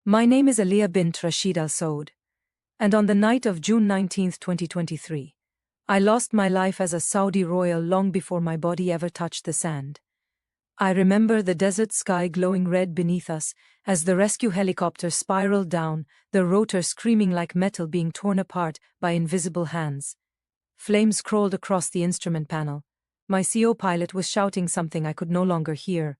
My name is Aaliyah bint Rashid Al-Saud, and on the night of June 19, 2023, I lost my life as a Saudi royal long before my body ever touched the sand. I remember the desert sky glowing red beneath us as the rescue helicopter spiraled down, the rotor screaming like metal being torn apart by invisible hands. Flames crawled across the instrument panel. My co-pilot was shouting something I could no longer hear.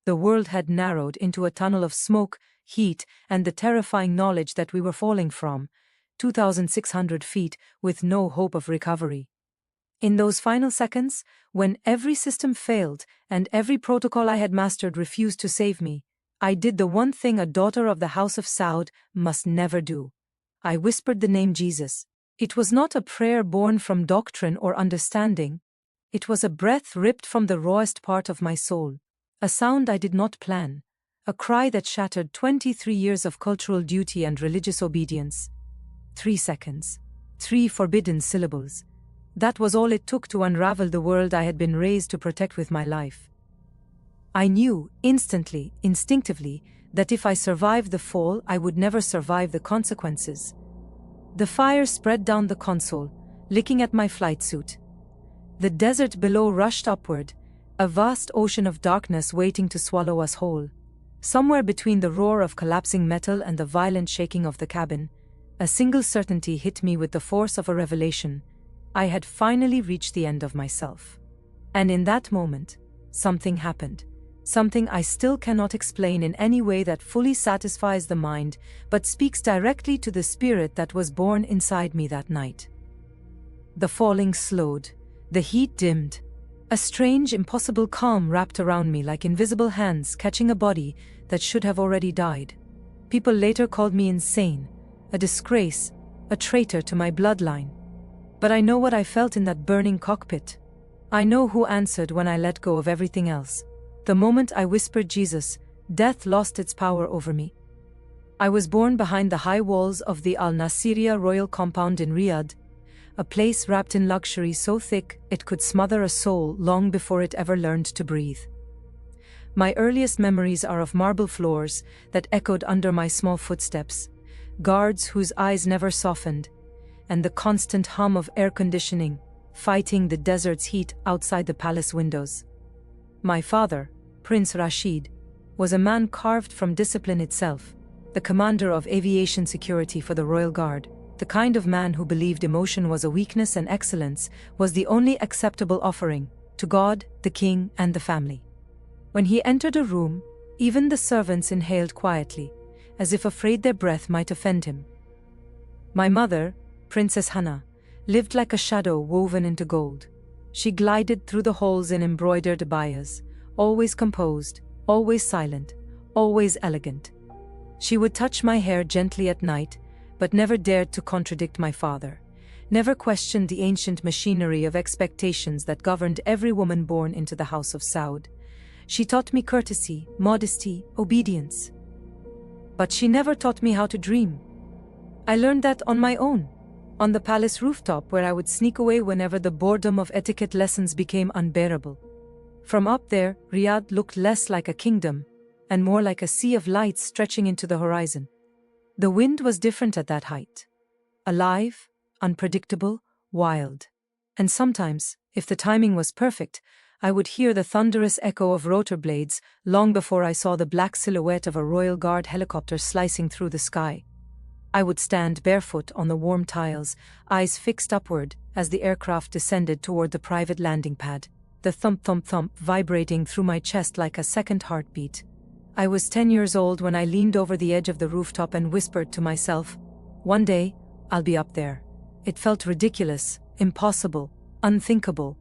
The world had narrowed into a tunnel of smoke, heat, and the terrifying knowledge that we were falling from 2,600 feet with no hope of recovery. In those final seconds, when every system failed and every protocol I had mastered refused to save me, I did the one thing a daughter of the House of Saud must never do. I whispered the name Jesus. It was not a prayer born from doctrine or understanding. It was a breath ripped from the rawest part of my soul, a sound I did not plan, a cry that shattered 23 years of cultural duty and religious obedience. 3 seconds. 3 forbidden syllables. That was all it took to unravel the world I had been raised to protect with my life. I knew, instantly, instinctively, that if I survived the fall, I would never survive the consequences. The fire spread down the console, licking at my flight suit. The desert below rushed upward, a vast ocean of darkness waiting to swallow us whole. Somewhere between the roar of collapsing metal and the violent shaking of the cabin, a single certainty hit me with the force of a revelation. I had finally reached the end of myself. And in that moment, something happened. Something I still cannot explain in any way that fully satisfies the mind, but speaks directly to the spirit that was born inside me that night. The falling slowed. The heat dimmed. A strange, impossible calm wrapped around me like invisible hands catching a body that should have already died. People later called me insane, a disgrace, a traitor to my bloodline. But I know what I felt in that burning cockpit. I know who answered when I let go of everything else. The moment I whispered Jesus, death lost its power over me. I was born behind the high walls of the Al Nasiriyah royal compound in Riyadh, a place wrapped in luxury so thick it could smother a soul long before it ever learned to breathe. My earliest memories are of marble floors that echoed under my small footsteps, guards whose eyes never softened, and the constant hum of air conditioning, fighting the desert's heat outside the palace windows. My father, Prince Rashid, was a man carved from discipline itself, the commander of aviation security for the Royal Guard, the kind of man who believed emotion was a weakness and excellence was the only acceptable offering to God, the king, and the family. When he entered a room, even the servants inhaled quietly, as if afraid their breath might offend him. My mother, Princess Hannah, lived like a shadow woven into gold. She glided through the halls in embroidered abayas, always composed, always silent, always elegant. She would touch my hair gently at night, but never dared to contradict my father, never questioned the ancient machinery of expectations that governed every woman born into the House of Saud. She taught me courtesy, modesty, obedience. But she never taught me how to dream. I learned that on my own, on the palace rooftop where I would sneak away whenever the boredom of etiquette lessons became unbearable. From up there, Riyadh looked less like a kingdom, and more like a sea of lights stretching into the horizon. The wind was different at that height. Alive, unpredictable, wild. And sometimes, if the timing was perfect, I would hear the thunderous echo of rotor blades long before I saw the black silhouette of a Royal Guard helicopter slicing through the sky. I would stand barefoot on the warm tiles, eyes fixed upward as the aircraft descended toward the private landing pad, the thump-thump-thump vibrating through my chest like a second heartbeat. I was 10 years old when I leaned over the edge of the rooftop and whispered to myself, "One day, I'll be up there." It felt ridiculous, impossible, unthinkable.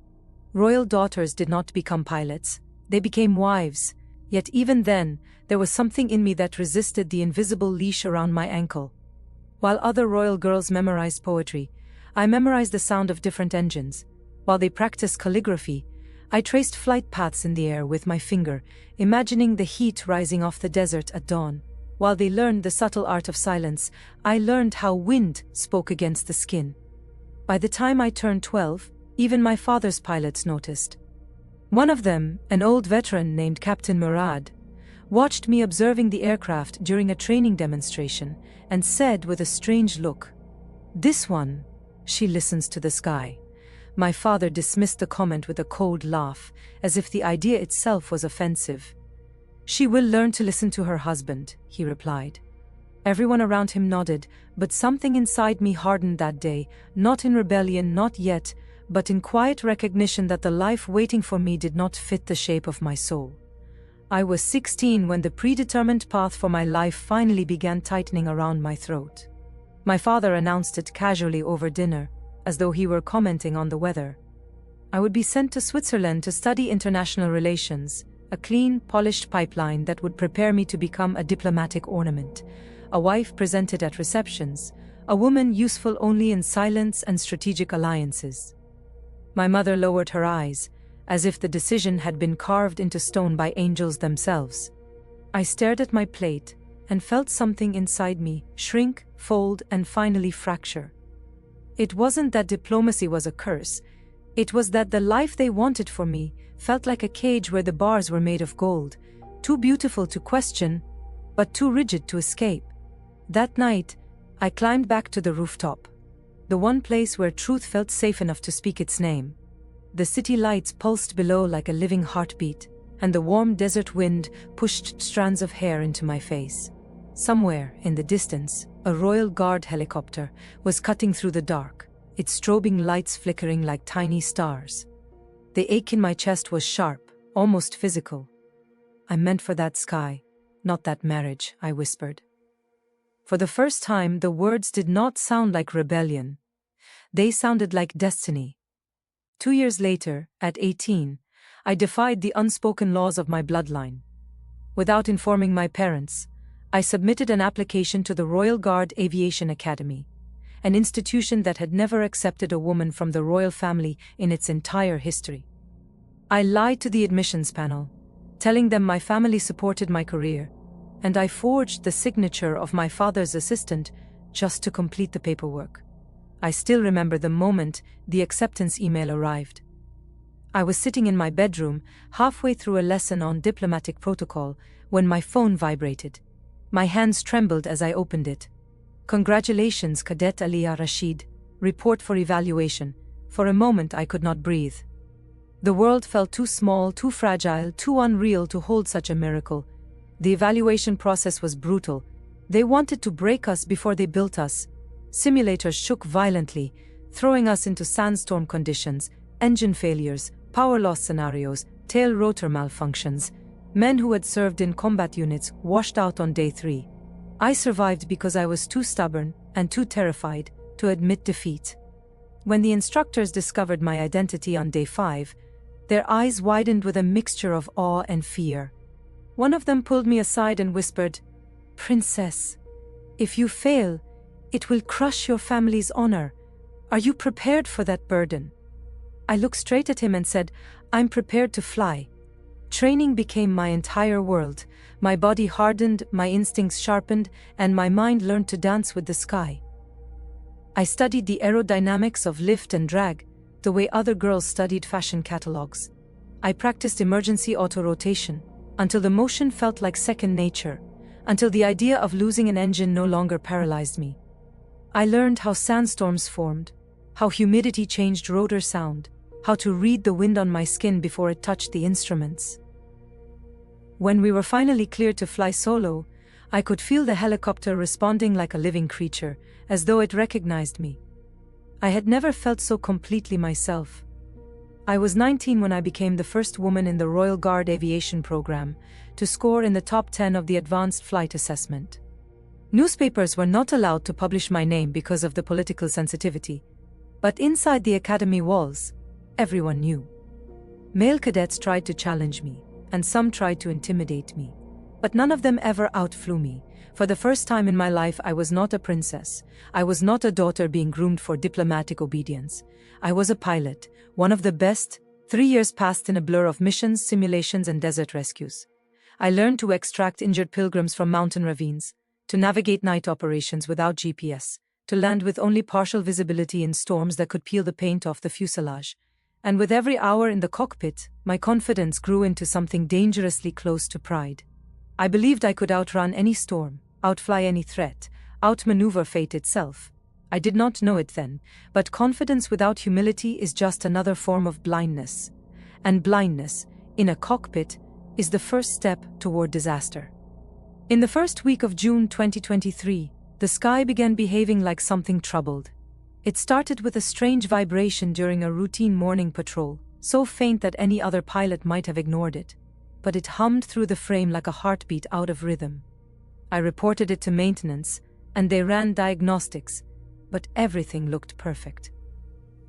Royal daughters did not become pilots, they became wives, yet even then, there was something in me that resisted the invisible leash around my ankle. While other royal girls memorized poetry, I memorized the sound of different engines. While they practiced calligraphy, I traced flight paths in the air with my finger, imagining the heat rising off the desert at dawn. While they learned the subtle art of silence, I learned how wind spoke against the skin. By the time I turned 12, even my father's pilots noticed. One of them, an old veteran named Captain Murad, watched me observing the aircraft during a training demonstration, and said with a strange look, "This one, she listens to the sky." My father dismissed the comment with a cold laugh, as if the idea itself was offensive. "She will learn to listen to her husband," he replied. Everyone around him nodded, but something inside me hardened that day, not in rebellion, not yet, but in quiet recognition that the life waiting for me did not fit the shape of my soul. I was 16 when the predetermined path for my life finally began tightening around my throat. My father announced it casually over dinner, as though he were commenting on the weather. I would be sent to Switzerland to study international relations, a clean, polished pipeline that would prepare me to become a diplomatic ornament, a wife presented at receptions, a woman useful only in silence and strategic alliances. My mother lowered her eyes, as if the decision had been carved into stone by angels themselves. I stared at my plate and felt something inside me shrink, fold, and finally fracture. It wasn't that diplomacy was a curse. It was that the life they wanted for me felt like a cage where the bars were made of gold, too beautiful to question, but too rigid to escape. That night, I climbed back to the rooftop, the one place where truth felt safe enough to speak its name. The city lights pulsed below like a living heartbeat, and the warm desert wind pushed strands of hair into my face. Somewhere, in the distance, a Royal Guard helicopter was cutting through the dark, its strobing lights flickering like tiny stars. The ache in my chest was sharp, almost physical. "I'm meant for that sky, not that marriage," I whispered. For the first time, the words did not sound like rebellion. They sounded like destiny. 2 years later, at 18, I defied the unspoken laws of my bloodline. Without informing my parents, I submitted an application to the Royal Guard Aviation Academy, an institution that had never accepted a woman from the royal family in its entire history. I lied to the admissions panel, telling them my family supported my career, and I forged the signature of my father's assistant just to complete the paperwork. I still remember the moment the acceptance email arrived. I was sitting in my bedroom, halfway through a lesson on diplomatic protocol, when my phone vibrated. My hands trembled as I opened it. "Congratulations, Cadet Aaliyah Rashid. Report for evaluation." For a moment I could not breathe. The world felt too small, too fragile, too unreal to hold such a miracle. The evaluation process was brutal. They wanted to break us before they built us. Simulators shook violently, throwing us into sandstorm conditions, engine failures, power loss scenarios, tail rotor malfunctions. Men who had served in combat units washed out on day 3. I survived because I was too stubborn and too terrified to admit defeat. When the instructors discovered my identity on day 5, their eyes widened with a mixture of awe and fear. One of them pulled me aside and whispered, "Princess, if you fail, it will crush your family's honor. Are you prepared for that burden?" I looked straight at him and said, "I'm prepared to fly." Training became my entire world. My body hardened, my instincts sharpened, and my mind learned to dance with the sky. I studied the aerodynamics of lift and drag, the way other girls studied fashion catalogs. I practiced emergency auto-rotation, until the motion felt like second nature, until the idea of losing an engine no longer paralyzed me. I learned how sandstorms formed, how humidity changed rotor sound, how to read the wind on my skin before it touched the instruments. When we were finally cleared to fly solo, I could feel the helicopter responding like a living creature, as though it recognized me. I had never felt so completely myself. I was 19 when I became the first woman in the Royal Guard Aviation program to score in the top 10 of the Advanced Flight Assessment. Newspapers were not allowed to publish my name because of the political sensitivity, but inside the academy walls, everyone knew. Male cadets tried to challenge me, and some tried to intimidate me, but none of them ever outflew me. For the first time in my life, I was not a princess. I was not a daughter being groomed for diplomatic obedience. I was a pilot, one of the best. 3 years passed in a blur of missions, simulations, and desert rescues. I learned to extract injured pilgrims from mountain ravines, to navigate night operations without GPS, to land with only partial visibility in storms that could peel the paint off the fuselage. And with every hour in the cockpit, my confidence grew into something dangerously close to pride. I believed I could outrun any storm, outfly any threat, outmaneuver fate itself. I did not know it then, but confidence without humility is just another form of blindness. And blindness, in a cockpit, is the first step toward disaster. In the first week of June 2023, the sky began behaving like something troubled. It started with a strange vibration during a routine morning patrol, so faint that any other pilot might have ignored it. But it hummed through the frame like a heartbeat out of rhythm. I reported it to maintenance, and they ran diagnostics, but everything looked perfect.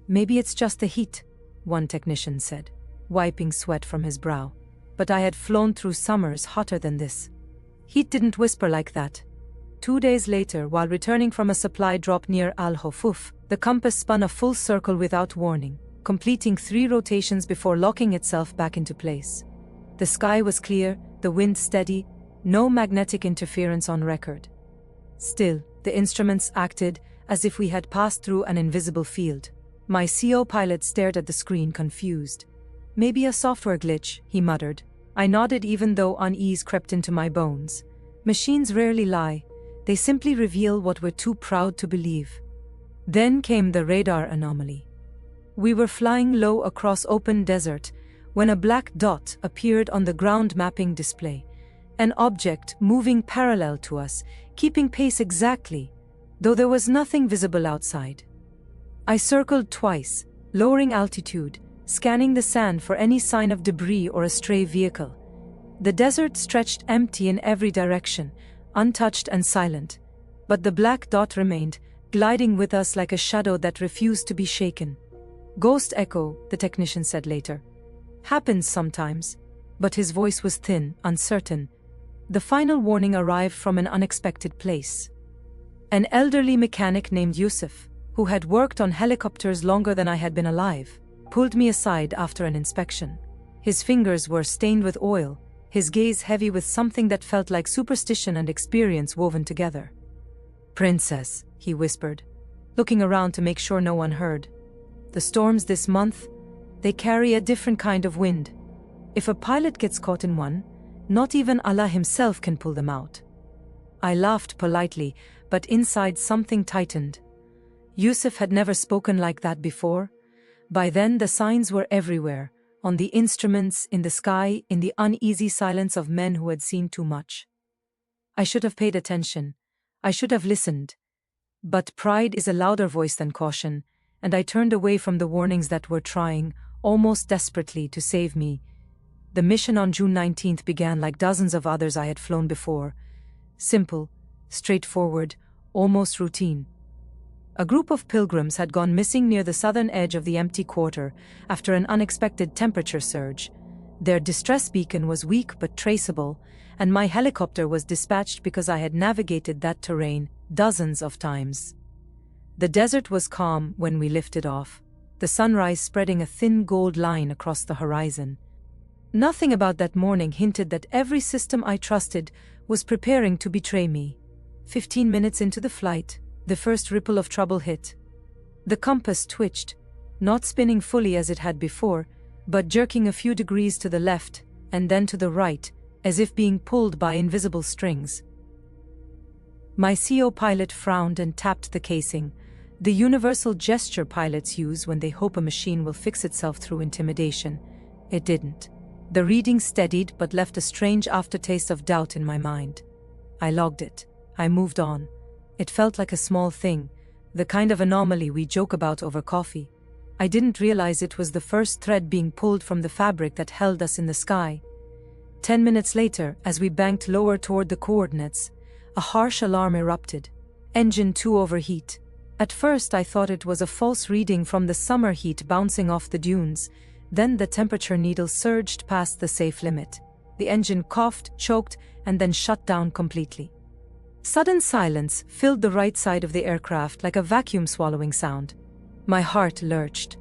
"Maybe it's just the heat," one technician said, wiping sweat from his brow. But I had flown through summers hotter than this. Heat didn't whisper like that. 2 days later, while returning from a supply drop near Al-Hufuf, the compass spun a full circle without warning, completing 3 rotations before locking itself back into place. The sky was clear, the wind steady, no magnetic interference on record. Still, the instruments acted as if we had passed through an invisible field. My CO pilot stared at the screen, confused. "Maybe a software glitch," he muttered. I nodded even though unease crept into my bones. Machines rarely lie. They simply reveal what we're too proud to believe. Then came the radar anomaly. We were flying low across open desert when a black dot appeared on the ground mapping display, an object moving parallel to us, keeping pace exactly, though there was nothing visible outside. I circled twice, lowering altitude, scanning the sand for any sign of debris or a stray vehicle. The desert stretched empty in every direction, untouched and silent, but the black dot remained, gliding with us like a shadow that refused to be shaken. "Ghost echo," the technician said later. "Happens sometimes," but his voice was thin, uncertain. The final warning arrived from an unexpected place. An elderly mechanic named Yusuf, who had worked on helicopters longer than I had been alive, pulled me aside after an inspection. His fingers were stained with oil, his gaze heavy with something that felt like superstition and experience woven together. "Princess," he whispered, looking around to make sure no one heard. "The storms this month, they carry a different kind of wind. If a pilot gets caught in one, not even Allah himself can pull them out." I laughed politely, but inside something tightened. Yusuf had never spoken like that before. By then the signs were everywhere, on the instruments, in the sky, in the uneasy silence of men who had seen too much. I should have paid attention. I should have listened. But pride is a louder voice than caution, and I turned away from the warnings that were trying, almost desperately, to save me. The mission on June 19th began like dozens of others I had flown before. Simple, straightforward, almost routine. A group of pilgrims had gone missing near the southern edge of the empty quarter after an unexpected temperature surge. Their distress beacon was weak but traceable, and my helicopter was dispatched because I had navigated that terrain dozens of times. The desert was calm when we lifted off, the sunrise spreading a thin gold line across the horizon. Nothing about that morning hinted that every system I trusted was preparing to betray me. 15 minutes into the flight, the first ripple of trouble hit. The compass twitched, not spinning fully as it had before, but jerking a few degrees to the left and then to the right, as if being pulled by invisible strings. My CO pilot frowned and tapped the casing, the universal gesture pilots use when they hope a machine will fix itself through intimidation. It didn't. The reading steadied but left a strange aftertaste of doubt in my mind. I logged it. I moved on. It felt like a small thing, the kind of anomaly we joke about over coffee. I didn't realize it was the first thread being pulled from the fabric that held us in the sky. 10 minutes later, as we banked lower toward the coordinates, a harsh alarm erupted. Engine 2 overheat. At first I thought it was a false reading from the summer heat bouncing off the dunes. Then the temperature needle surged past the safe limit. The engine coughed, choked, and then shut down completely. Sudden silence filled the right side of the aircraft like a vacuum swallowing sound. My heart lurched.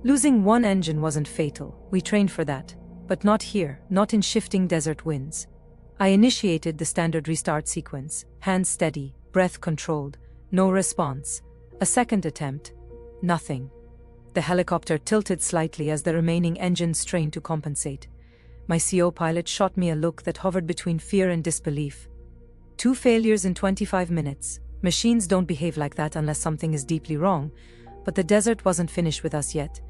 Losing one engine wasn't fatal. We trained for that. But not here, not in shifting desert winds. I initiated the standard restart sequence. Hands steady, breath controlled. No response. A second attempt. Nothing. The helicopter tilted slightly as the remaining engine strained to compensate. My CO pilot shot me a look that hovered between fear and disbelief. 2 failures in 25 minutes. Machines don't behave like that unless something is deeply wrong, but the desert wasn't finished with us yet.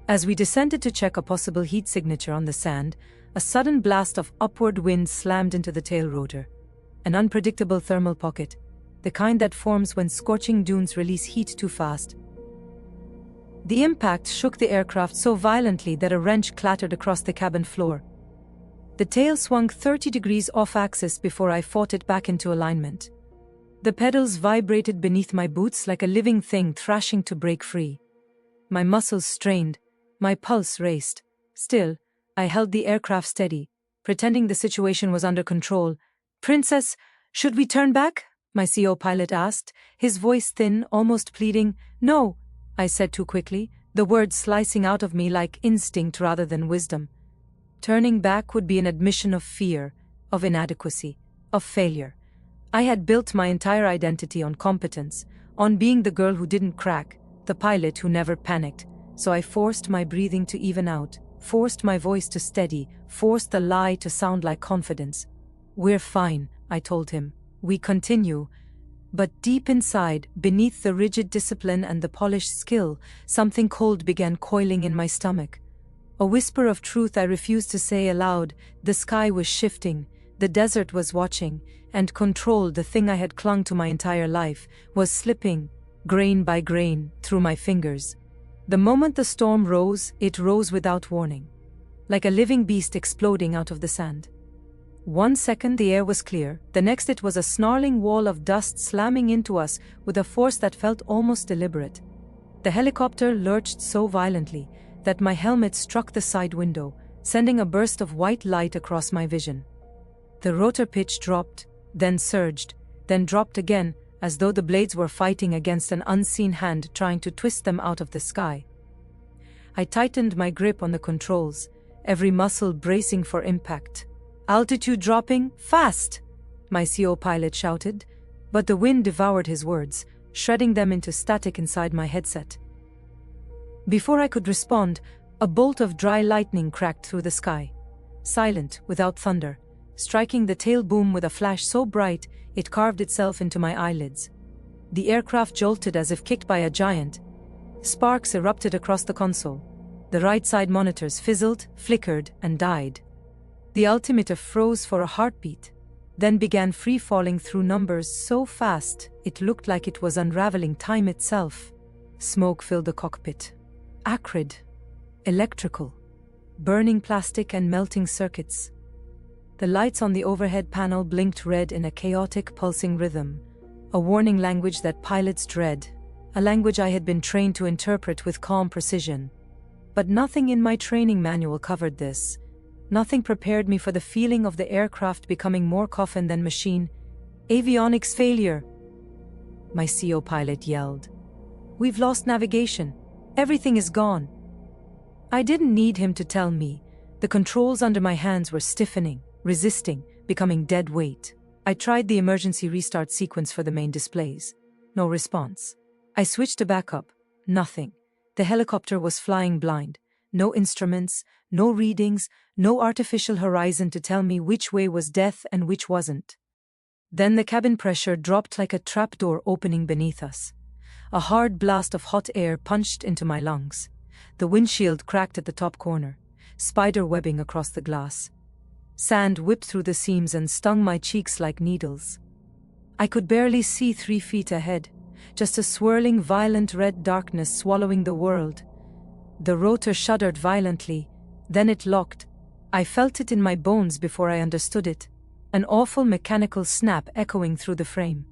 As we descended to check a possible heat signature on the sand, a sudden blast of upward wind slammed into the tail rotor. An unpredictable thermal pocket, the kind that forms when scorching dunes release heat too fast. The impact shook the aircraft so violently that a wrench clattered across the cabin floor. The tail swung 30 degrees off-axis before I fought it back into alignment. The pedals vibrated beneath my boots like a living thing thrashing to break free. My muscles strained, my pulse raced. Still, I held the aircraft steady, pretending the situation was under control. "Princess, should we turn back?" my CO pilot asked, his voice thin, almost pleading. "No," I said too quickly, the words slicing out of me like instinct rather than wisdom. Turning back would be an admission of fear, of inadequacy, of failure. I had built my entire identity on competence, on being the girl who didn't crack, the pilot who never panicked, so I forced my breathing to even out, forced my voice to steady, forced the lie to sound like confidence. "We're fine," I told him. "We continue." But deep inside, beneath the rigid discipline and the polished skill, something cold began coiling in my stomach. A whisper of truth I refused to say aloud. The sky was shifting, the desert was watching, and control, the thing I had clung to my entire life, was slipping, grain by grain, through my fingers. The moment the storm rose, it rose without warning, like a living beast exploding out of the sand. 1 second the air was clear, the next it was a snarling wall of dust slamming into us with a force that felt almost deliberate. The helicopter lurched so violently that my helmet struck the side window, sending a burst of white light across my vision. The rotor pitch dropped, then surged, then dropped again, as though the blades were fighting against an unseen hand trying to twist them out of the sky. I tightened my grip on the controls, every muscle bracing for impact. "Altitude dropping, fast!" my CO pilot shouted, but the wind devoured his words, shredding them into static inside my headset. Before I could respond, a bolt of dry lightning cracked through the sky. Silent, without thunder, striking the tail boom with a flash so bright it carved itself into my eyelids. The aircraft jolted as if kicked by a giant. Sparks erupted across the console. The right side monitors fizzled, flickered, and died. The altimeter froze for a heartbeat, then began free-falling through numbers so fast it looked like it was unraveling time itself. Smoke filled the cockpit. Acrid, electrical, burning plastic and melting circuits. The lights on the overhead panel blinked red in a chaotic, pulsing rhythm, a warning language that pilots dread, a language I had been trained to interpret with calm precision. But nothing in my training manual covered this. Nothing prepared me for the feeling of the aircraft becoming more coffin than machine. "Avionics failure!" my CO pilot yelled. "We've lost navigation. Everything is gone." I didn't need him to tell me. The controls under my hands were stiffening, resisting, becoming dead weight. I tried the emergency restart sequence for the main displays. No response. I switched to backup. Nothing. The helicopter was flying blind. No instruments, no readings, no artificial horizon to tell me which way was death and which wasn't. Then the cabin pressure dropped like a trapdoor opening beneath us. A hard blast of hot air punched into my lungs. The windshield cracked at the top corner, spider webbing across the glass. Sand whipped through the seams and stung my cheeks like needles. I could barely see 3 feet ahead, just a swirling, violent red darkness swallowing the world. The rotor shuddered violently, then it locked. I felt it in my bones before I understood it, an awful mechanical snap echoing through the frame.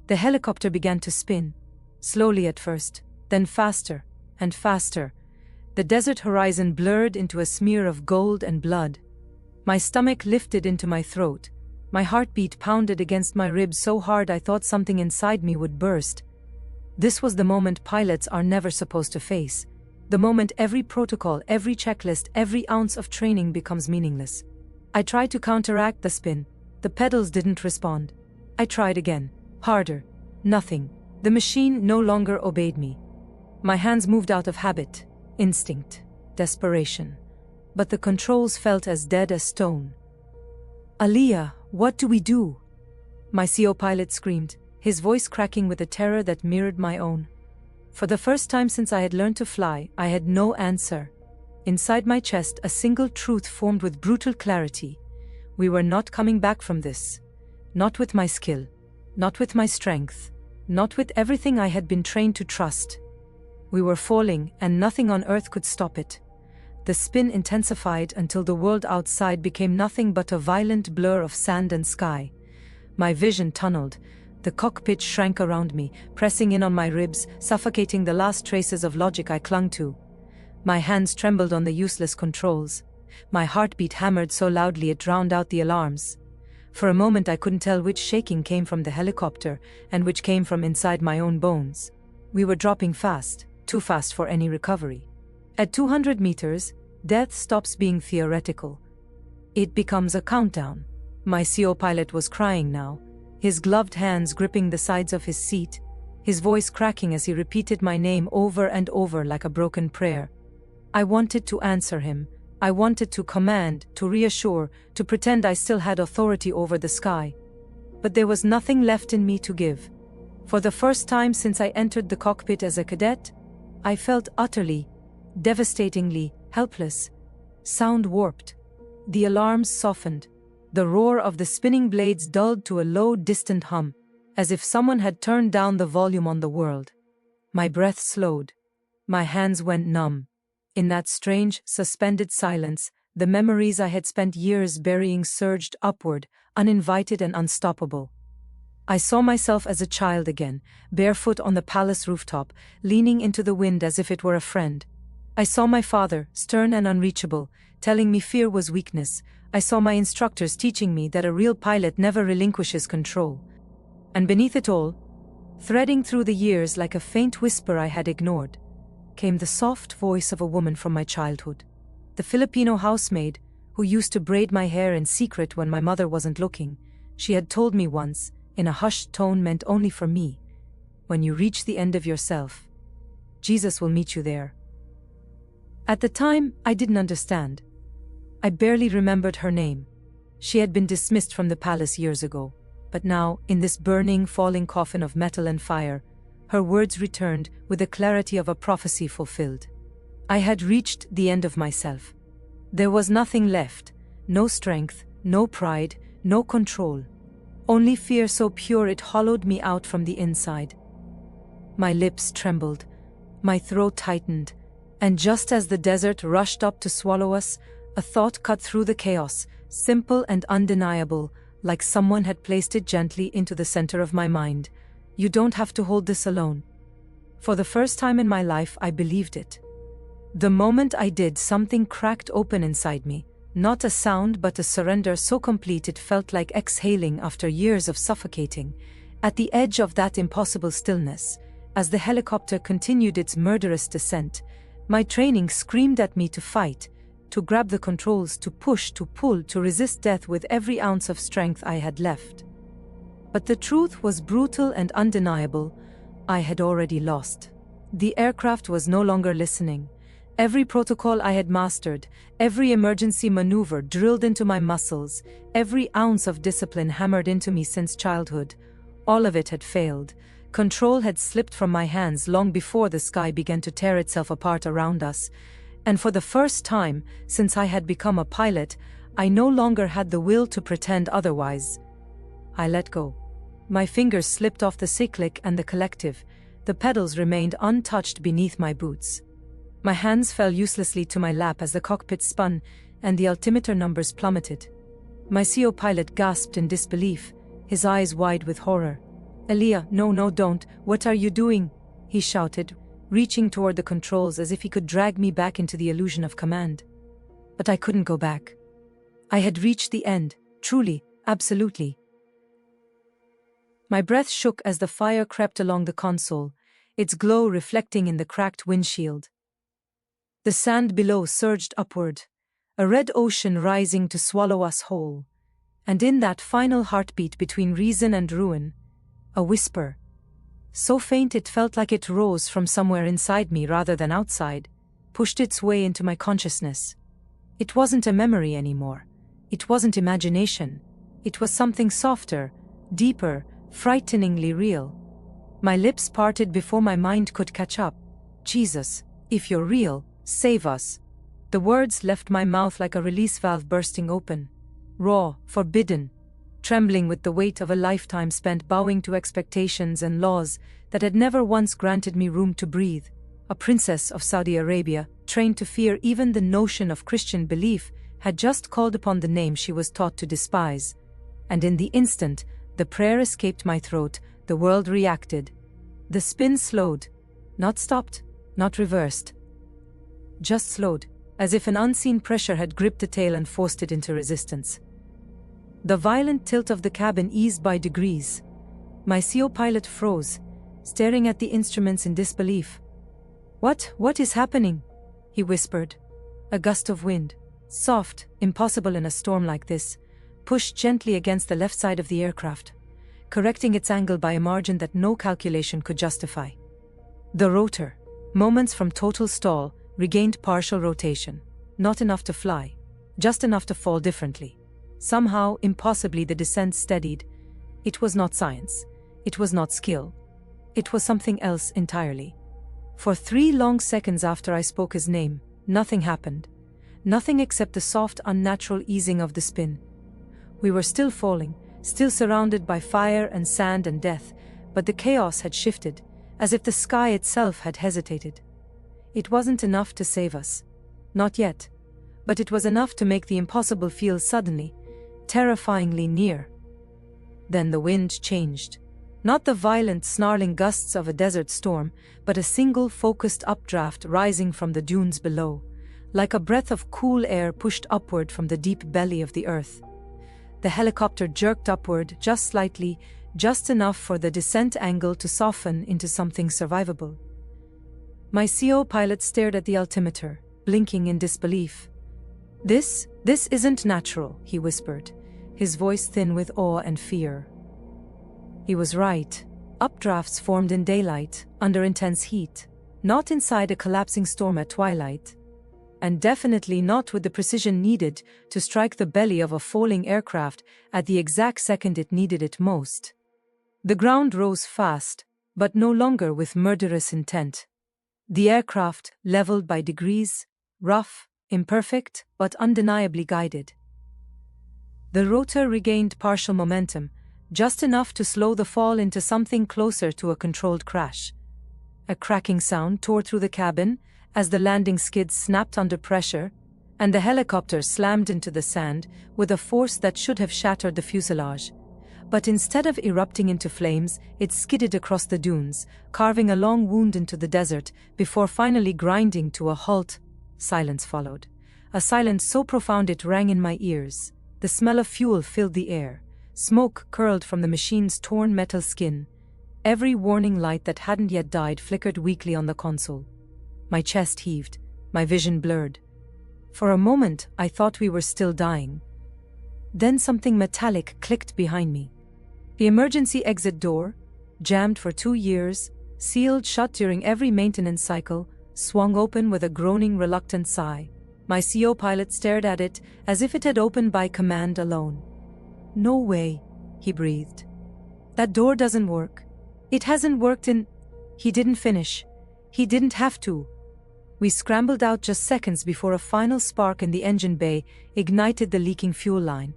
The helicopter began to spin, slowly at first, then faster and faster. The desert horizon blurred into a smear of gold and blood. My stomach lifted into my throat. My heartbeat pounded against my ribs so hard I thought something inside me would burst. This was the moment pilots are never supposed to face. The moment every protocol, every checklist, every ounce of training becomes meaningless. I tried to counteract the spin. The pedals didn't respond. I tried again. Harder. Nothing. The machine no longer obeyed me. My hands moved out of habit, instinct, desperation. but the controls felt as dead as stone. "Aaliyah, what do we do?" my co-pilot screamed, his voice cracking with a terror that mirrored my own. For the first time since I had learned to fly, I had no answer. Inside my chest, a single truth formed with brutal clarity. We were not coming back from this. Not with my skill. Not with my strength. Not with everything I had been trained to trust. We were falling, and nothing on earth could stop it. The spin intensified until the world outside became nothing but a violent blur of sand and sky. My vision tunneled. The cockpit shrank around me, pressing in on my ribs, suffocating the last traces of logic I clung to. My hands trembled on the useless controls. My heartbeat hammered so loudly it drowned out the alarms. For a moment I couldn't tell which shaking came from the helicopter and which came from inside my own bones. We were dropping fast, too fast for any recovery. At 200 meters, death stops being theoretical. It becomes a countdown. My co-pilot was crying now, his gloved hands gripping the sides of his seat, his voice cracking as he repeated my name over and over like a broken prayer. I wanted to answer him. I wanted to command, to reassure, to pretend I still had authority over the sky. But there was nothing left in me to give. For the first time since I entered the cockpit as a cadet, I felt utterly, devastatingly helpless. Sound warped. The alarms softened. The roar of the spinning blades dulled to a low, distant hum, as if someone had turned down the volume on the world. My breath slowed. My hands went numb. In that strange, suspended silence, the memories I had spent years burying surged upward, uninvited and unstoppable. I saw myself as a child again, barefoot on the palace rooftop, leaning into the wind as if it were a friend. I saw my father, stern and unreachable, telling me fear was weakness. I saw my instructors teaching me that a real pilot never relinquishes control. And beneath it all, threading through the years like a faint whisper I had ignored, came the soft voice of a woman from my childhood. The Filipino housemaid, who used to braid my hair in secret when my mother wasn't looking. She had told me once, in a hushed tone meant only for me, "When you reach the end of yourself, Jesus will meet you there." At the time, I didn't understand. I barely remembered her name. She had been dismissed from the palace years ago. But now, in this burning, falling coffin of metal and fire, her words returned with the clarity of a prophecy fulfilled. I had reached the end of myself. There was nothing left, no strength, no pride, no control. Only fear so pure it hollowed me out from the inside. My lips trembled, my throat tightened, and just as the desert rushed up to swallow us, a thought cut through the chaos, simple and undeniable, like someone had placed it gently into the center of my mind. "You don't have to hold this alone." For the first time in my life, I believed it. The moment I did, something cracked open inside me. Not a sound, but a surrender so complete it felt like exhaling after years of suffocating. At the edge of that impossible stillness, as the helicopter continued its murderous descent, my training screamed at me to fight, to grab the controls, to push, to pull, to resist death with every ounce of strength I had left. But the truth was brutal and undeniable. I had already lost. The aircraft was no longer listening. Every protocol I had mastered, every emergency maneuver drilled into my muscles, every ounce of discipline hammered into me since childhood, all of it had failed. Control had slipped from my hands long before the sky began to tear itself apart around us. And for the first time, since I had become a pilot, I no longer had the will to pretend otherwise. I let go. My fingers slipped off the cyclic and the collective. The pedals remained untouched beneath my boots. My hands fell uselessly to my lap as the cockpit spun, and the altimeter numbers plummeted. My co-pilot gasped in disbelief, his eyes wide with horror. "Aaliyah, no, don't. What are you doing?" he shouted, reaching toward the controls as if he could drag me back into the illusion of command. But I couldn't go back. I had reached the end, truly, absolutely. My breath shook as the fire crept along the console, its glow reflecting in the cracked windshield. The sand below surged upward, a red ocean rising to swallow us whole. And in that final heartbeat between reason and ruin, a whisper, so faint it felt like it rose from somewhere inside me rather than outside, pushed its way into my consciousness. It wasn't a memory anymore. It wasn't imagination. It was something softer, deeper, frighteningly real. My lips parted before my mind could catch up. Jesus, if you're real, save us. The words left my mouth like a release valve bursting open. Raw, forbidden, trembling with the weight of a lifetime spent bowing to expectations and laws that had never once granted me room to breathe. A princess of Saudi Arabia, trained to fear even the notion of Christian belief, had just called upon the name she was taught to despise. And in the instant, the prayer escaped my throat, the world reacted. The spin slowed. Not stopped, not reversed. Just slowed, as if an unseen pressure had gripped the tail and forced it into resistance. The violent tilt of the cabin eased by degrees. My co-pilot froze, staring at the instruments in disbelief. What is happening?" he whispered. A gust of wind, soft, impossible in a storm like this, pushed gently against the left side of the aircraft, correcting its angle by a margin that no calculation could justify. The rotor, moments from total stall, regained partial rotation. Not enough to fly, just enough to fall differently. Somehow, impossibly, the descent steadied. It was not science. It was not skill. It was something else entirely. For 3 long seconds after I spoke his name, nothing happened. Nothing except the soft, unnatural easing of the spin. We were still falling, still surrounded by fire and sand and death, but the chaos had shifted, as if the sky itself had hesitated. It wasn't enough to save us. Not yet. But it was enough to make the impossible feel suddenly, terrifyingly near. Then the wind changed. Not the violent, snarling gusts of a desert storm, but a single, focused updraft rising from the dunes below, like a breath of cool air pushed upward from the deep belly of the earth. The helicopter jerked upward just slightly, just enough for the descent angle to soften into something survivable. My co-pilot stared at the altimeter, blinking in disbelief. This isn't natural," he whispered, his voice thin with awe and fear. He was right. Updrafts formed in daylight, under intense heat, not inside a collapsing storm at twilight. And definitely not with the precision needed to strike the belly of a falling aircraft at the exact second it needed it most. The ground rose fast, but no longer with murderous intent. The aircraft, leveled by degrees, rough, imperfect, but undeniably guided. The rotor regained partial momentum, just enough to slow the fall into something closer to a controlled crash. A cracking sound tore through the cabin as the landing skids snapped under pressure, and the helicopter slammed into the sand with a force that should have shattered the fuselage. But instead of erupting into flames, it skidded across the dunes, carving a long wound into the desert before finally grinding to a halt. Silence followed. A silence so profound it rang in my ears. The smell of fuel filled the air. Smoke curled from the machine's torn metal skin. Every warning light that hadn't yet died flickered weakly on the console. My chest heaved, my vision blurred. For a moment, I thought we were still dying. Then something metallic clicked behind me. The emergency exit door, jammed for 2 years, sealed shut during every maintenance cycle, swung open with a groaning, reluctant sigh. My co-pilot stared at it as if it had opened by command alone. "No way," he breathed. "That door doesn't work. It hasn't worked in—" He didn't finish. He didn't have to. We scrambled out just seconds before a final spark in the engine bay ignited the leaking fuel line.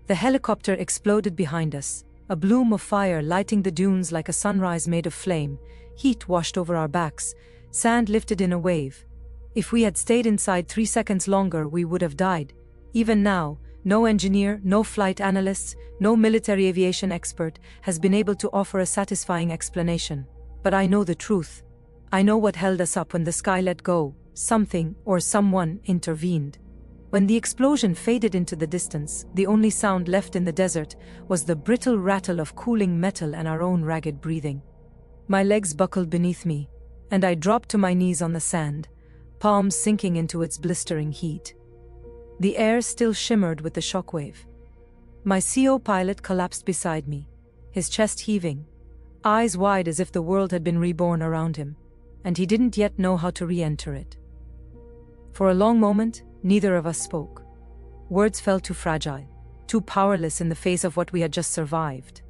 The helicopter exploded behind us, a bloom of fire lighting the dunes like a sunrise made of flame. Heat washed over our backs, sand lifted in a wave. If we had stayed inside 3 seconds longer, we would have died. Even now, no engineer, no flight analysts, no military aviation expert has been able to offer a satisfying explanation. But I know the truth. I know what held us up when the sky let go. Something or someone intervened. When the explosion faded into the distance, the only sound left in the desert was the brittle rattle of cooling metal and our own ragged breathing. My legs buckled beneath me, and I dropped to my knees on the sand, palms sinking into its blistering heat. The air still shimmered with the shockwave. My co-pilot collapsed beside me, his chest heaving, eyes wide as if the world had been reborn around him, and he didn't yet know how to re-enter it. For a long moment, Neither of us spoke. Words felt too fragile, too powerless in the face of what we had just survived.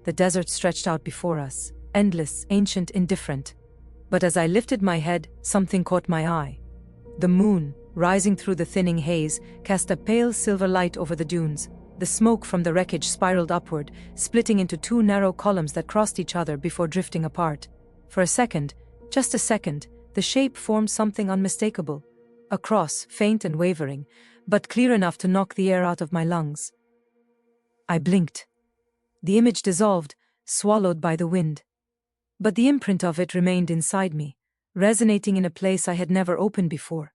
The desert stretched out before us, endless, ancient, indifferent. But as I lifted my head, something caught my eye. The moon, rising through the thinning haze, cast a pale silver light over the dunes. The smoke from the wreckage spiraled upward, splitting into two narrow columns that crossed each other before drifting apart. For a second, just a second, the shape formed something unmistakable. A cross, faint and wavering, but clear enough to knock the air out of my lungs. I blinked. The image dissolved, swallowed by the wind. But the imprint of it remained inside me, resonating in a place I had never opened before.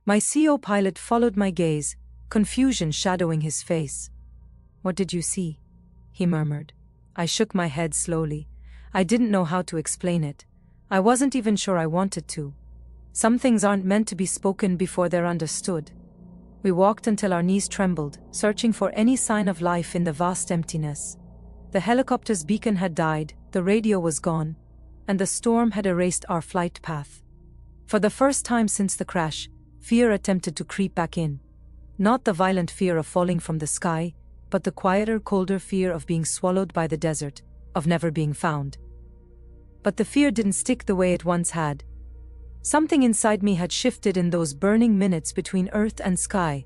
My CO pilot followed my gaze, confusion shadowing his face. "What did you see?" he murmured. I shook my head slowly. I didn't know how to explain it. I wasn't even sure I wanted to. Some things aren't meant to be spoken before they're understood. We walked until our knees trembled, searching for any sign of life in the vast emptiness. The helicopter's beacon had died, the radio was gone, and the storm had erased our flight path. For the first time since the crash, fear attempted to creep back in. Not the violent fear of falling from the sky, but the quieter, colder fear of being swallowed by the desert, of never being found. But the fear didn't stick the way it once had. Something inside me had shifted in those burning minutes between earth and sky.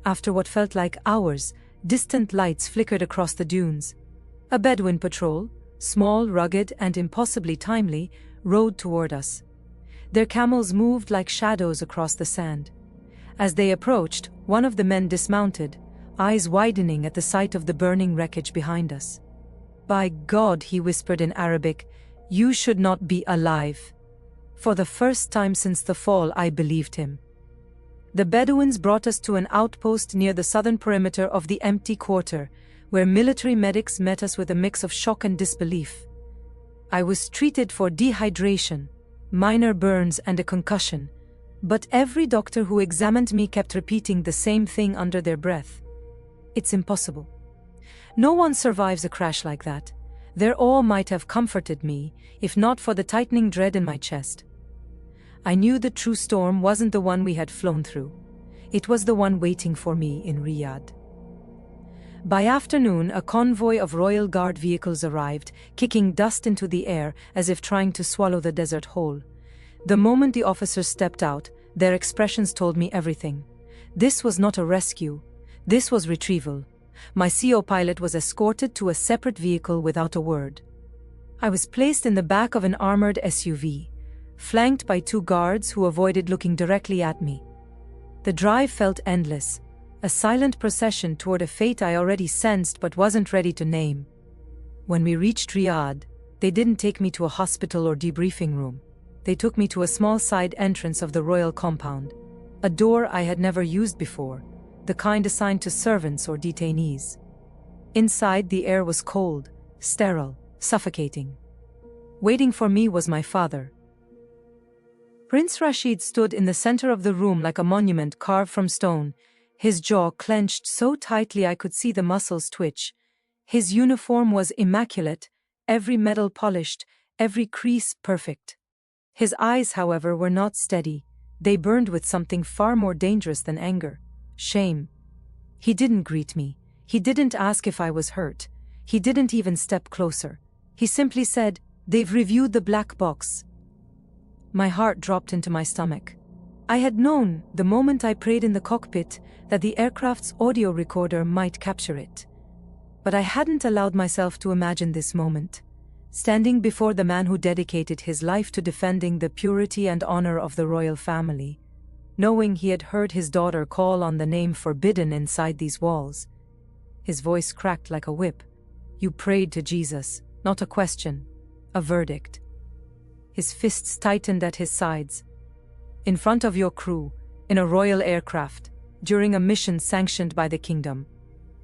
After what felt like hours, distant lights flickered across the dunes. A Bedouin patrol, small, rugged, and impossibly timely, rode toward us. Their camels moved like shadows across the sand. As they approached, one of the men dismounted, eyes widening at the sight of the burning wreckage behind us. "By God," he whispered in Arabic, "you should not be alive." For the first time since the fall, I believed him. The Bedouins brought us to an outpost near the southern perimeter of the empty quarter, where military medics met us with a mix of shock and disbelief. I was treated for dehydration, minor burns and a concussion, but every doctor who examined me kept repeating the same thing under their breath. "It's impossible. No one survives a crash like that." Their awe might have comforted me, if not for the tightening dread in my chest. I knew the true storm wasn't the one we had flown through. It was the one waiting for me in Riyadh. By afternoon, a convoy of Royal Guard vehicles arrived, kicking dust into the air as if trying to swallow the desert whole. The moment the officers stepped out, their expressions told me everything. This was not a rescue. This was retrieval. My CO pilot was escorted to a separate vehicle without a word. I was placed in the back of an armored SUV, flanked by two guards who avoided looking directly at me. The drive felt endless, a silent procession toward a fate I already sensed but wasn't ready to name. When we reached Riyadh, they didn't take me to a hospital or debriefing room. They took me to a small side entrance of the royal compound, a door I had never used before, the kind assigned to servants or detainees. Inside, the air was cold, sterile, suffocating. Waiting for me was my father. Prince Rashid stood in the center of the room like a monument carved from stone, his jaw clenched so tightly I could see the muscles twitch. His uniform was immaculate, every metal polished, every crease perfect. His eyes, however, were not steady. They burned with something far more dangerous than anger: shame. He didn't greet me. He didn't ask if I was hurt. He didn't even step closer. He simply said, "They've reviewed the black box." My heart dropped into my stomach. I had known, the moment I prayed in the cockpit, that the aircraft's audio recorder might capture it. But I hadn't allowed myself to imagine this moment, standing before the man who dedicated his life to defending the purity and honor of the royal family, knowing he had heard his daughter call on the name forbidden inside these walls. His voice cracked like a whip. "You prayed to Jesus, not a question, a verdict." His fists tightened at his sides. "In front of your crew, in a royal aircraft, during a mission sanctioned by the kingdom."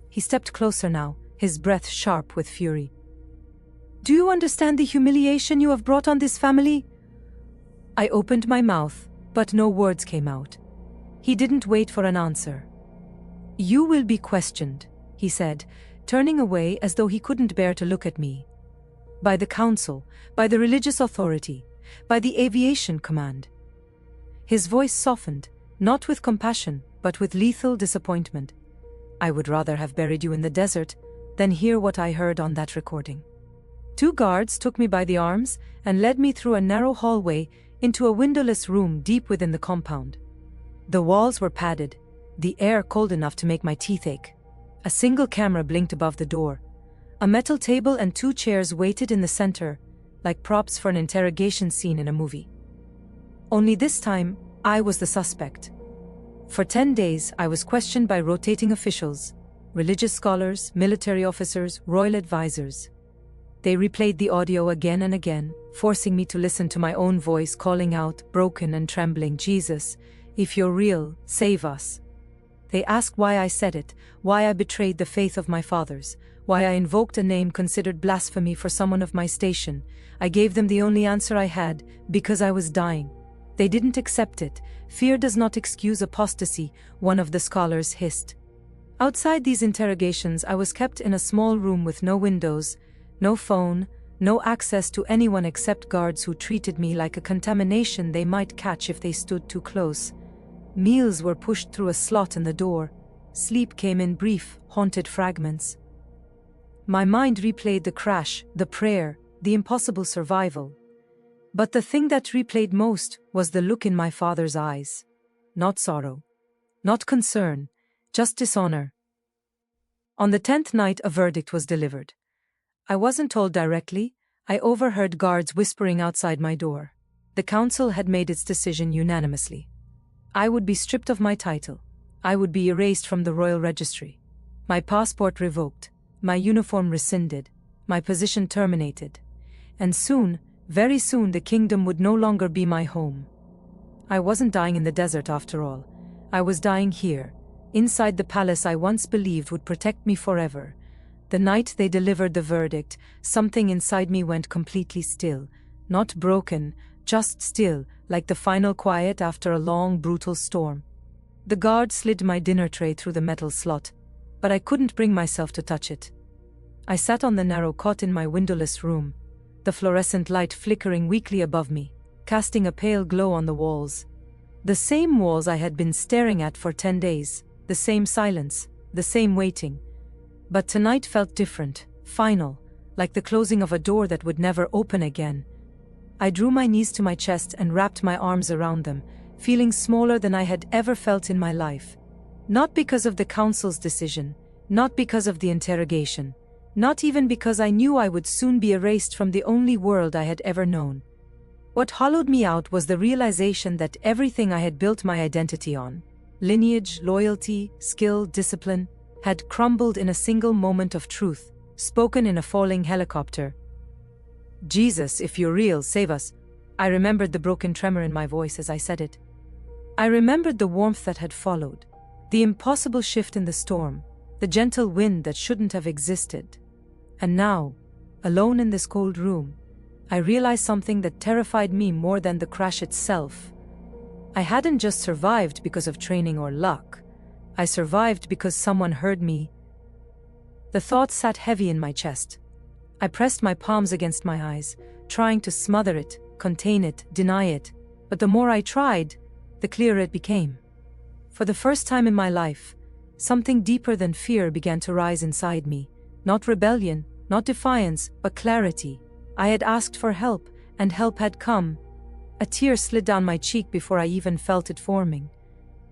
He stepped closer now, his breath sharp with fury. "Do you understand the humiliation you have brought on this family?" I opened my mouth, but no words came out. He didn't wait for an answer. "You will be questioned," he said, turning away as though he couldn't bear to look at me. "By the council, by the religious authority, by the aviation command." His voice softened, Not with compassion, but with lethal disappointment. I would rather have buried you in the desert than hear what I heard on that recording. 2 guards took me by the arms and led me through a narrow hallway into a windowless room deep within the compound. The walls were padded, the air cold enough to make my teeth ache. A single camera blinked above the door. A metal table and 2 chairs waited in the center, like props for an interrogation scene in a movie. Only this time, I was the suspect. For 10 days, I was questioned by rotating officials, religious scholars, military officers, royal advisors. They replayed the audio again and again, forcing me to listen to my own voice calling out, broken and trembling, "Jesus, if you're real, save us." They asked why I said it, why I betrayed the faith of my fathers, why I invoked a name considered blasphemy for someone of my station. I gave them the only answer I had, because I was dying. They didn't accept it. "Fear does not excuse apostasy," one of the scholars hissed. Outside these interrogations, I was kept in a small room with no windows, no phone, no access to anyone except guards who treated me like a contamination they might catch if they stood too close. Meals were pushed through a slot in the door. Sleep came in brief, haunted fragments. My mind replayed the crash, the prayer, the impossible survival. But the thing that replayed most was the look in my father's eyes. Not sorrow, not concern, just dishonor. On the 10th night, a verdict was delivered. I wasn't told directly. I overheard guards whispering outside my door. The council had made its decision unanimously. I would be stripped of my title. I would be erased from the royal registry. My passport revoked. My uniform rescinded. My position terminated. And soon, very soon, the kingdom would no longer be my home. I wasn't dying in the desert after all. I was dying here, inside the palace I once believed would protect me forever. The night they delivered the verdict, something inside me went completely still. Not broken, just still, like the final quiet after a long, brutal storm. The guard slid my dinner tray through the metal slot, but I couldn't bring myself to touch it. I sat on the narrow cot in my windowless room, the fluorescent light flickering weakly above me, casting a pale glow on the walls. The same walls I had been staring at for 10 days, the same silence, the same waiting. But tonight felt different, final, like the closing of a door that would never open again. I drew my knees to my chest and wrapped my arms around them, feeling smaller than I had ever felt in my life. Not because of the council's decision, not because of the interrogation, not even because I knew I would soon be erased from the only world I had ever known. What hollowed me out was the realization that everything I had built my identity on, lineage, loyalty, skill, discipline, had crumbled in a single moment of truth, spoken in a falling helicopter. "Jesus, if you're real, save us." I remembered the broken tremor in my voice as I said it. I remembered the warmth that had followed, the impossible shift in the storm, the gentle wind that shouldn't have existed. And now, alone in this cold room, I realized something that terrified me more than the crash itself. I hadn't just survived because of training or luck. I survived because someone heard me. The thought sat heavy in my chest. I pressed my palms against my eyes, trying to smother it, contain it, deny it. But the more I tried, the clearer it became. For the first time in my life, something deeper than fear began to rise inside me. Not rebellion, not defiance, but clarity. I had asked for help, and help had come. A tear slid down my cheek before I even felt it forming.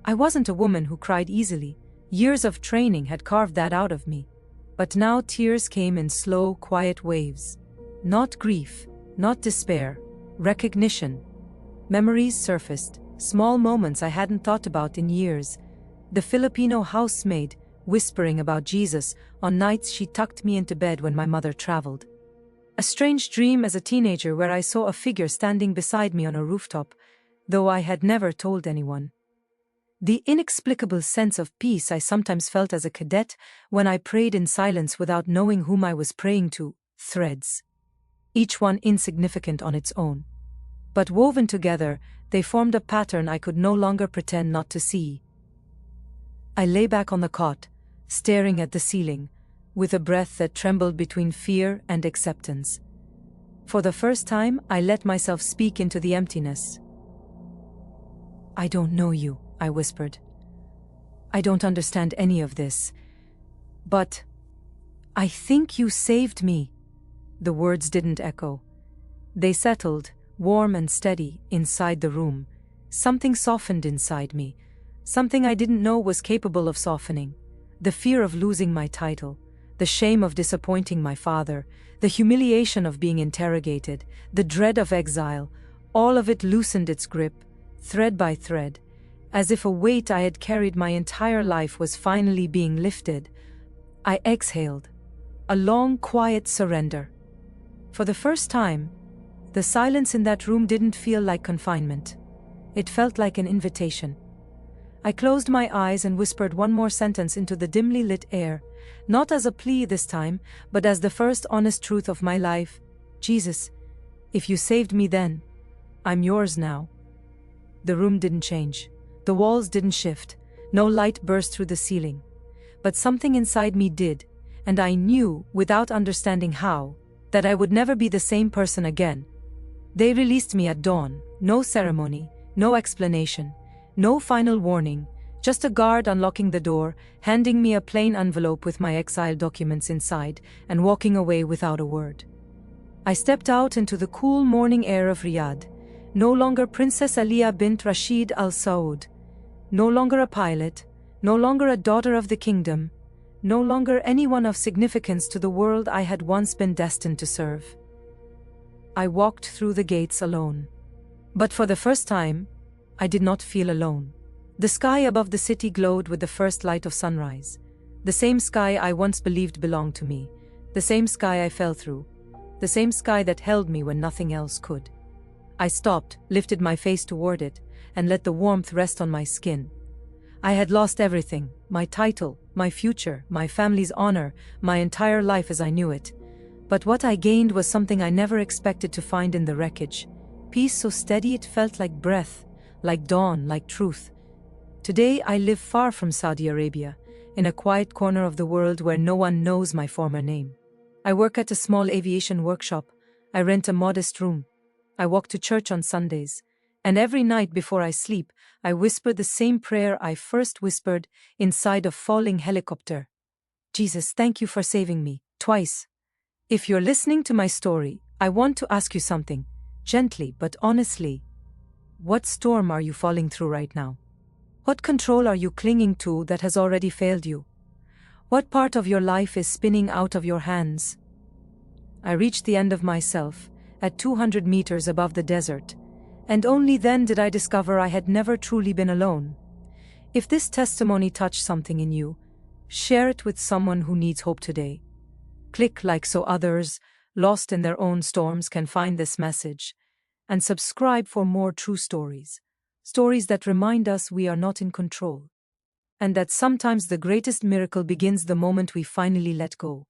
I wasn't a woman who cried easily. Years of training had carved that out of me. But now tears came in slow, quiet waves. Not grief, not despair, recognition. Memories surfaced, small moments I hadn't thought about in years. The Filipino housemaid, whispering about Jesus on nights she tucked me into bed when my mother traveled. A strange dream as a teenager where I saw a figure standing beside me on a rooftop, though I had never told anyone. The inexplicable sense of peace I sometimes felt as a cadet when I prayed in silence without knowing whom I was praying to, threads. Each one insignificant on its own. But woven together, they formed a pattern I could no longer pretend not to see. I lay back on the cot, staring at the ceiling, with a breath that trembled between fear and acceptance. For the first time, I let myself speak into the emptiness. "I don't know you," I whispered. I don't understand any of this. But I think you saved me. The words didn't echo. They settled, warm and steady, inside the room. Something softened inside me. Something I didn't know was capable of softening. The fear of losing my title, the shame of disappointing my father, the humiliation of being interrogated, the dread of exile, all of it loosened its grip, thread by thread, as if a weight I had carried my entire life was finally being lifted. I exhaled, a long, quiet surrender. For the first time, the silence in that room didn't feel like confinement. It felt like an invitation. I closed my eyes and whispered one more sentence into the dimly lit air, not as a plea this time, but as the first honest truth of my life. Jesus, if you saved me then, I'm yours now. The room didn't change. The walls didn't shift. No light burst through the ceiling. But something inside me did, and I knew, without understanding how, that I would never be the same person again. They released me at dawn, no ceremony, no explanation, no final warning, just a guard unlocking the door, handing me a plain envelope with my exile documents inside, and walking away without a word. I stepped out into the cool morning air of Riyadh, no longer Princess Aaliyah bint Rashid Al-Saud, no longer a pilot, no longer a daughter of the kingdom, no longer anyone of significance to the world I had once been destined to serve. I walked through the gates alone. But for the first time, I did not feel alone. The sky above the city glowed with the first light of sunrise. The same sky I once believed belonged to me. The same sky I fell through. The same sky that held me when nothing else could. I stopped, lifted my face toward it, and let the warmth rest on my skin. I had lost everything, my title, my future, my family's honor, my entire life as I knew it. But what I gained was something I never expected to find in the wreckage. Peace so steady it felt like breath, like dawn, like truth. Today I live far from Saudi Arabia, in a quiet corner of the world where no one knows my former name. I work at a small aviation workshop. I rent a modest room. I walk to church on Sundays. And every night before I sleep, I whisper the same prayer I first whispered inside a falling helicopter. Jesus, thank you for saving me, twice. If you're listening to my story, I want to ask you something, gently but honestly. What storm are you falling through right now? What control are you clinging to that has already failed you? What part of your life is spinning out of your hands? I reached the end of myself, at 200 meters above the desert, and only then did I discover I had never truly been alone. If this testimony touched something in you, share it with someone who needs hope today. Click like so others, lost in their own storms, can find this message, and subscribe for more true stories. Stories that remind us we are not in control, and that sometimes the greatest miracle begins the moment we finally let go.